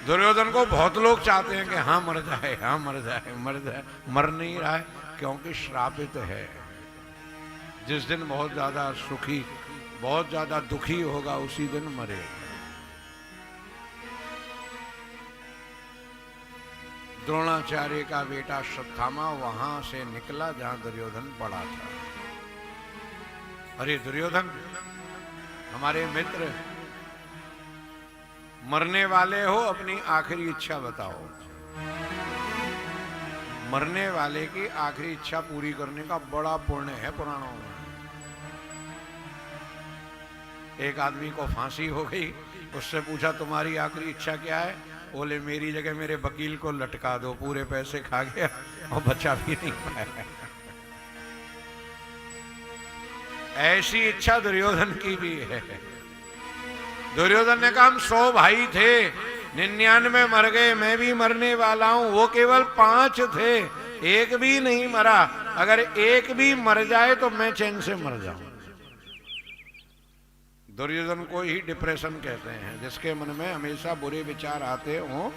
दुर्योधन को बहुत लोग चाहते हैं कि हाँ मर जाए, हाँ मर जाए, मर जाए, मर नहीं रहा है क्योंकि श्रापित है। जिस दिन बहुत ज्यादा सुखी, बहुत ज्यादा दुखी होगा उसी दिन मरेगा। द्रोणाचार्य का बेटा अश्वत्थामा वहां से निकला जहां दुर्योधन पड़ा था। अरे दुर्योधन, हमारे मित्र, मरने वाले हो, अपनी आखिरी इच्छा बताओ। मरने वाले की आखिरी इच्छा पूरी करने का बड़ा पुण्य है पुराणों में। एक आदमी को फांसी हो गई, उससे पूछा तुम्हारी आखिरी इच्छा क्या है? बोले मेरी जगह मेरे वकील को लटका दो, पूरे पैसे खा गया और बचा भी नहीं पाया। ऐसी इच्छा दुर्योधन की भी है। दुर्योधन ने कहा हम 100 भाई थे, 99 मर गए, मैं भी मरने वाला हूं, वो केवल 5 थे, एक भी नहीं मरा। अगर एक भी मर जाए तो मैं चैन से मर जाऊं। दुर्योधन को ही डिप्रेशन कहते हैं, जिसके मन में हमेशा बुरे विचार आते हों।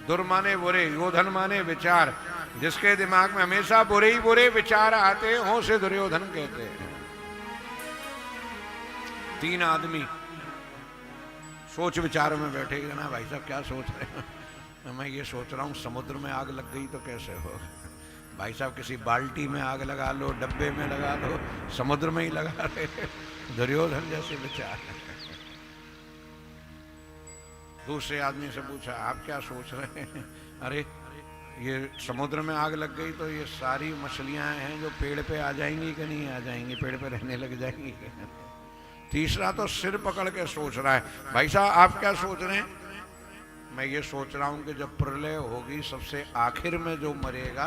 दुर माने बुरे, योधन माने विचार, जिसके दिमाग में हमेशा बुरे ही बुरे विचार आते हों उसे दुर्योधन कहते हैं। 3 आदमी सोच विचार में बैठे कि ना भाई साहब क्या सोच रहे हैं? मैं ये सोच रहा हूँ समुद्र में आग लग गई तो कैसे हो? भाई साहब किसी बाल्टी में आग लगा लो, डब्बे में लगा लो, समुद्र में ही लगा रहे। दुर्योधन जैसे विचार। दूसरे आदमी से पूछा आप क्या सोच रहे हैं? अरे ये समुद्र में आग लग गई तो ये सारी मछलियां हैं जो पेड़ पे आ जाएंगी कि नहीं आ जाएंगी, पेड़ पे रहने लग जाएंगी। तीसरा तो सिर पकड़ के सोच रहा है, भाई साहब आप क्या सोच रहे हैं? मैं ये सोच रहा हूं कि जब प्रलय होगी सबसे आखिर में जो मरेगा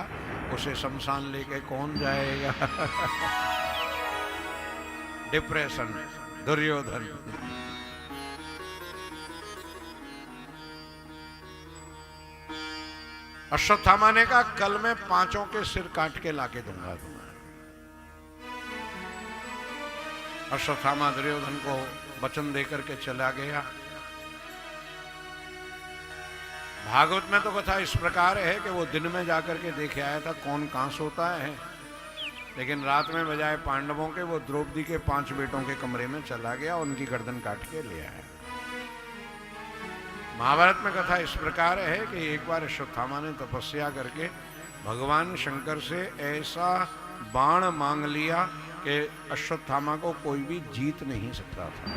उसे शमशान लेके कौन जाएगा? डिप्रेशन, दुर्योधन। अश्वत्थामा ने कहा कल मैं 5 के सिर काट के लाके दूंगा तुम्हें। अश्वत्थामा दुर्योधन को वचन देकर के चला गया। भागवत में तो कथा इस प्रकार है कि वो दिन में जाकर के देखे आया था कौन कहां सोता है, लेकिन रात में बजाय पांडवों के वो द्रौपदी के 5 बेटों के कमरे में चला गया, उनकी गर्दन काट के ले आया। महाभारत में कथा इस प्रकार है कि एक बार अश्वत्थामा ने तपस्या करके भगवान शंकर से ऐसा बाण मांग लिया कि अश्वत्थामा को कोई भी जीत नहीं सकता था।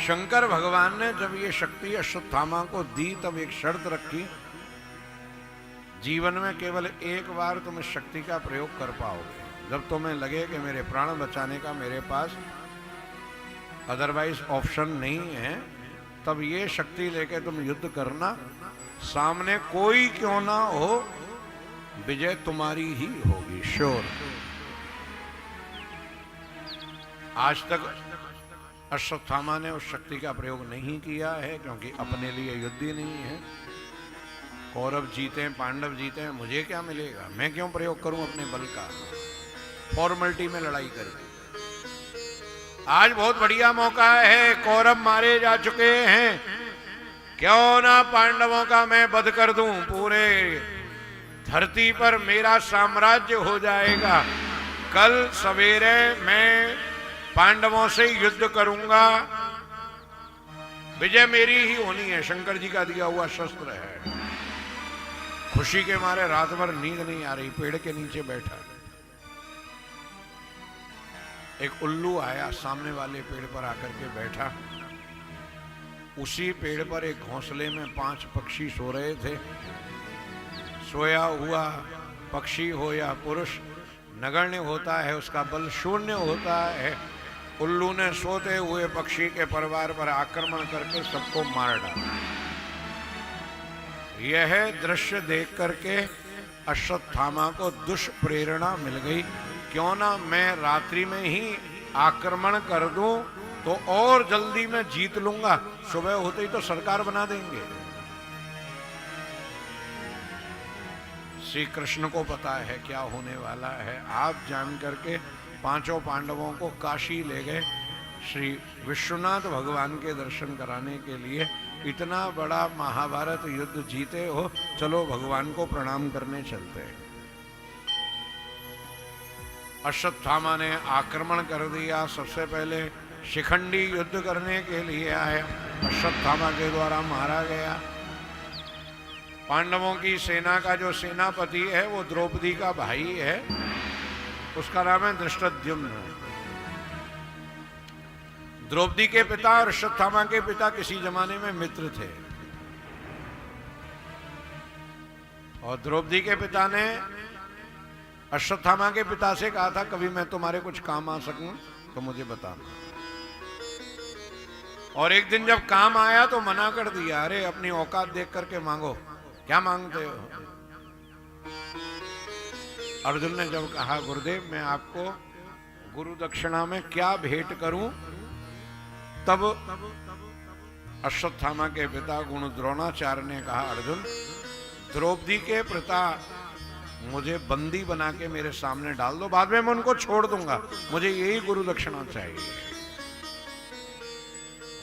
शंकर भगवान ने जब ये शक्ति अश्वत्थामा को दी तब एक शर्त रखी, जीवन में केवल एक बार तुम इस शक्ति का प्रयोग कर पाओगे, जब तुम्हें लगे कि मेरे प्राण बचाने का मेरे पास अदरवाइज ऑप्शन नहीं है, तब ये शक्ति लेके तुम युद्ध करना, सामने कोई क्यों ना हो विजय तुम्हारी ही होगी, श्योर। आज तक अश्वत्थामा ने उस शक्ति का प्रयोग नहीं किया है क्योंकि अपने लिए युद्ध ही नहीं है। कौरव जीते, पांडव जीते, मुझे क्या मिलेगा? मैं क्यों प्रयोग करूं अपने बल का फॉर्मेलिटी में लड़ाई करके? आज बहुत बढ़िया मौका है, कौरव मारे जा चुके हैं, क्यों ना पांडवों का मैं वध कर दूं, पूरे धरती पर मेरा साम्राज्य हो जाएगा। कल सवेरे मैं पांडवों से युद्ध करूंगा, विजय मेरी ही होनी है, शंकर जी का दिया हुआ शस्त्र है। खुशी के मारे रात भर नींद नहीं आ रही, पेड़ के नीचे बैठा। एक उल्लू आया, सामने वाले पेड़ पर आकर के बैठा। उसी पेड़ पर एक घोंसले में 5 पक्षी सो रहे थे। सोया हुआ पक्षी हो या पुरुष, नगण्य होता है, उसका बल शून्य होता है। उल्लू ने सोते हुए पक्षी के परिवार पर आक्रमण करके सबको मार डाला। यह दृश्य देख करके अश्वत्थामा को दुष्प्रेरणा मिल गई, क्यों ना मैं रात्रि में ही आक्रमण कर दूं तो और जल्दी मैं जीत लूंगा, सुबह होते ही तो सरकार बना देंगे। श्री कृष्ण को पता है क्या होने वाला है। आप जान करके 5 पांडवों को काशी ले गए। श्री विश्वनाथ भगवान के दर्शन कराने के लिए इतना बड़ा महाभारत युद्ध जीते हो, चलो भगवान को प्रणाम करने चलते हैं। अश्वत्थामा ने आक्रमण कर दिया। सबसे पहले शिखंडी युद्ध करने के लिए आया, अश्वत्थामा के द्वारा मारा गया। पांडवों की सेना का जो सेनापति है वो द्रौपदी का भाई है, उसका नाम है धृष्टद्युम्न। द्रौपदी के पिता और अश्वत्थामा के पिता किसी जमाने में मित्र थे, और द्रौपदी के पिता ने अश्वत्थामा के पिता से कहा था कभी मैं तुम्हारे कुछ काम आ सकूं तो मुझे बताना। और एक दिन जब काम आया तो मना कर दिया, अरे अपनी औकात देख करके मांगो, क्या मांगते हो। अर्जुन ने जब कहा गुरुदेव मैं आपको गुरु दक्षिणा में क्या भेंट करूं, तब अश्वत्थामा के पिता गुरु द्रोणाचार्य ने कहा अर्जुन, द्रौपदी के पिता मुझे बंदी बना के मेरे सामने डाल दो, बाद में मैं उनको छोड़ दूंगा, मुझे यही गुरु दक्षिणा चाहिए।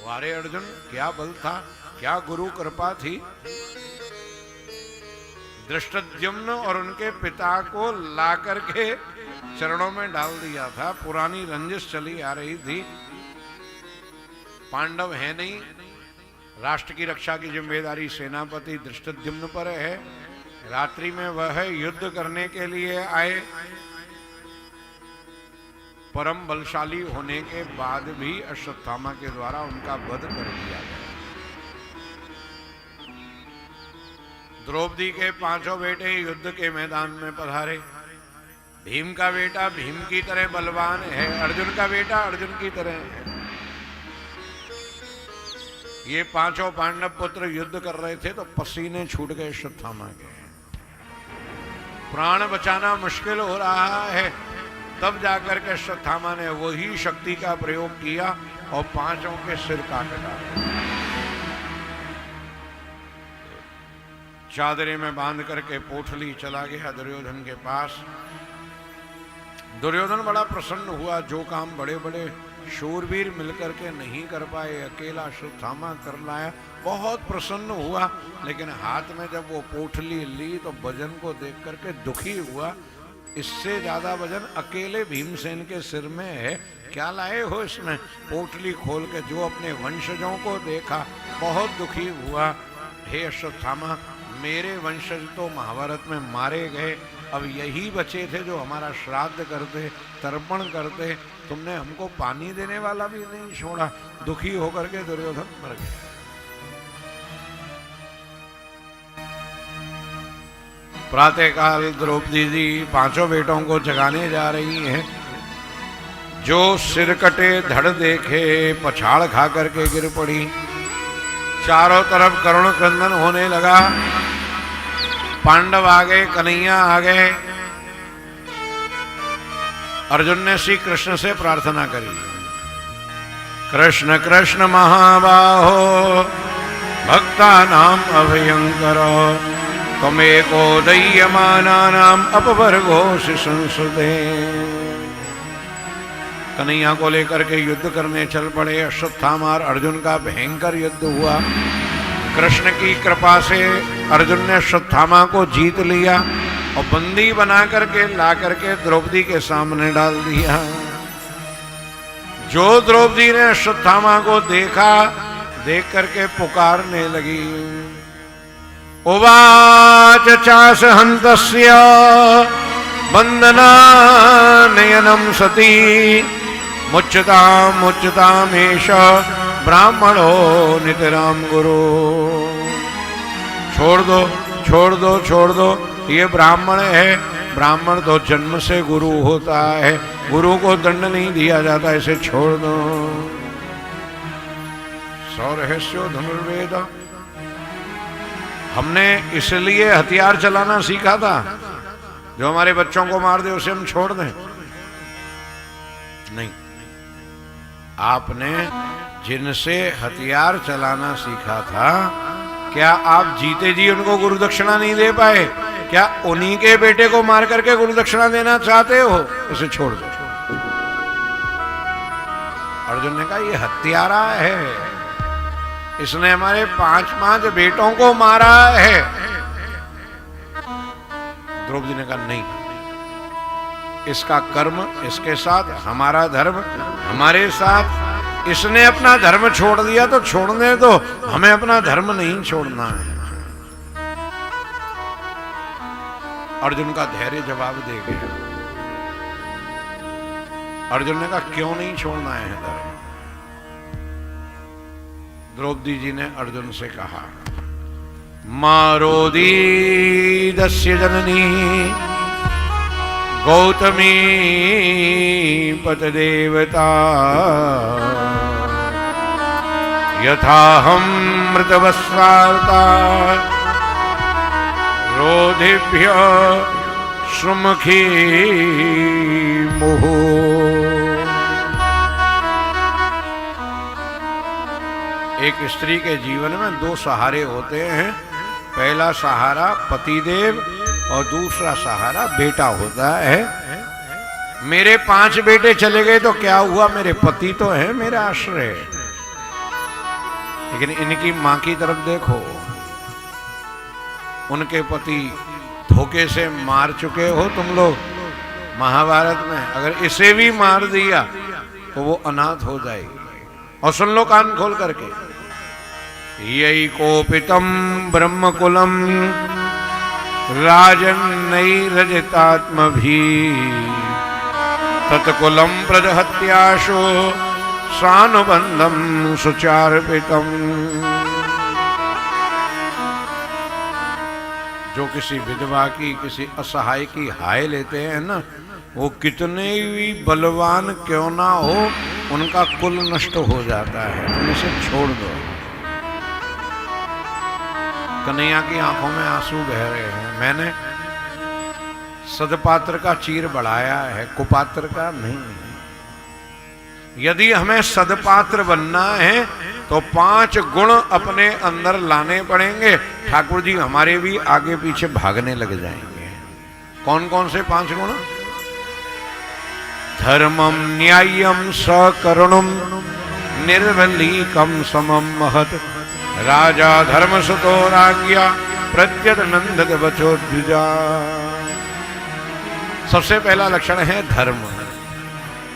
वारे अर्जुन, क्या बल था, क्या गुरु कृपा थी। धृष्टद्युम्न और उनके पिता को ला करके चरणों में डाल दिया था। पुरानी रंजिश चली आ रही थी, पांडव है नहीं, राष्ट्र की रक्षा की जिम्मेदारी सेनापति धृष्टद्युम्न पर है। रात्रि में वह युद्ध करने के लिए आए, परम बलशाली होने के बाद भी अश्वत्थामा के द्वारा उनका वध कर दिया गया। द्रौपदी के पांचों बेटे युद्ध के मैदान में पधारे। भीम का बेटा भीम की तरह बलवान है, अर्जुन का बेटा अर्जुन की तरह है। ये पांचों पांडव पुत्र युद्ध कर रहे थे तो पसीने छूट गए अश्वत्थामा के, प्राण बचाना मुश्किल हो रहा है। तब जाकर के अश्वत्थामा ने वही शक्ति का प्रयोग किया और पांचों के सिर काट डाले। चादरे में बांध करके पोटली चला गया दुर्योधन के पास। दुर्योधन बड़ा प्रसन्न हुआ, जो काम बड़े बड़े शूरवीर मिलकर के नहीं कर पाए अकेला अश्वत्थामा कर लाया, बहुत प्रसन्न हुआ। लेकिन हाथ में जब वो पोटली ली तो वजन को देख करके दुखी हुआ, इससे ज्यादा वजन अकेले भीमसेन के सिर में है, क्या लाए हो इसमें। पोटली खोल के जो अपने वंशजों को देखा बहुत दुखी हुआ। हे अश्वत्थामा, मेरे वंशज तो महाभारत में मारे गए, अब यही बचे थे जो हमारा श्राद्ध करते, तर्पण करते, तुमने हमको पानी देने वाला भी नहीं छोड़ा। दुखी होकर के दुर्योधन मर गया। प्रातःकाल द्रौपदी जी पांचों बेटों को जगाने जा रही हैं। जो सिर कटे धड़ देखे पछाड़ खा करके गिर पड़ी। चारों तरफ करुण क्रंदन होने लगा। पांडव आ गए, कन्हैया आ गए। अर्जुन ने श्री कृष्ण से प्रार्थना करी, कृष्ण कृष्ण महाबाहो भक्ता नाम अभयंकर त्वमेको दह्यमानानाम अपवर्गोऽसि संसदे। कन्हैया को लेकर के युद्ध करने चल पड़े। अश्वत्थामा और अर्जुन का भयंकर युद्ध हुआ। कृष्ण की कृपा से अर्जुन ने अश्वत्थामा को जीत लिया और बंदी बना करके ला करके द्रौपदी के सामने डाल दिया। जो द्रौपदी ने अश्वत्थामा को देखा, देख करके पुकारने लगी, उवाच चास हन्तस्य वंदना नयनम सती मुच्यताम मुच्यतामेष ब्राह्मणो नितराम गुरु। छोड़ दो छोड़ दो छोड़ दो, ये ब्राह्मण है। ब्राह्मण तो जन्म से गुरु होता है, गुरु को दंड नहीं दिया जाता, इसे छोड़ दो। सौरहस्यो धनुर्वेद, हमने इसलिए हथियार चलाना सीखा था, जो हमारे बच्चों को मार दे उसे हम छोड़ दें? नहीं, आपने जिनसे हथियार चलाना सीखा था, क्या आप जीते जी उनको गुरु दक्षिणा नहीं दे पाए? क्या उन्हीं के बेटे को मार करके गुरु दक्षिणा देना चाहते हो? इसे छोड़ दो। अर्जुन ने कहा ये हत्यारा है, इसने हमारे 5 बेटों को मारा है। द्रौपदी ने कहा नहीं, इसका कर्म इसके साथ, हमारा धर्म हमारे साथ। इसने अपना धर्म छोड़ दिया तो छोड़ने दो, हमें अपना धर्म नहीं छोड़ना है। अर्जुन का धैर्य जवाब दे गया। अर्जुन ने कहा क्यों नहीं छोड़ना है धर्म? द्रौपदी जी ने अर्जुन से कहा मारोदी दस्य जननी गौतमी पतदेवता यथाहं मृतवस्वार्ता रोधिभ्य श्रुमुखी मुहु। एक स्त्री के जीवन में 2 सहारे होते हैं। पहला सहारा पतिदेव और दूसरा सहारा बेटा होता है। मेरे 5 बेटे चले गए तो क्या हुआ, मेरे पति तो है मेरा आश्रय। लेकिन इनकी मां की तरफ देखो, उनके पति धोखे से मार चुके हो तुम लोग महाभारत में। अगर इसे भी मार दिया तो वो अनाथ हो जाएगी। और सुन लो कान खोल करके, यही कोपितम ब्रह्मकुलम राजन्नैरजितात्मभि तत्कुलम प्रजहत्याशो सानुबंधम सुचार्पितम। जो किसी विधवा की, किसी असहाय की हाय लेते हैं ना, वो कितने भी बलवान क्यों ना हो, उनका कुल नष्ट हो जाता है। तुम इसे छोड़ दो। कन्हैया की आंखों में आंसू बह रहे हैं। मैंने सदपात्र का चीर बढ़ाया है, कुपात्र का नहीं। यदि हमें सदपात्र बनना है तो 5 गुण अपने अंदर लाने पड़ेंगे। ठाकुर जी हमारे भी आगे पीछे भागने लग जाएंगे। कौन कौन से 5 गुण? धर्मम न्याय्यम सकरुणम निर्वलीकम समम महत राजा धर्मसुतो राज्ञा प्रत्यत नंदत वचोद्विजा। सबसे पहला लक्षण है धर्म।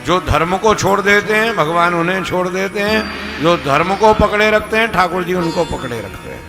जो धर्म को छोड़ देते हैं भगवान उन्हें छोड़ देते हैं, जो धर्म को पकड़े रखते हैं ठाकुर जी उनको पकड़े रखते हैं।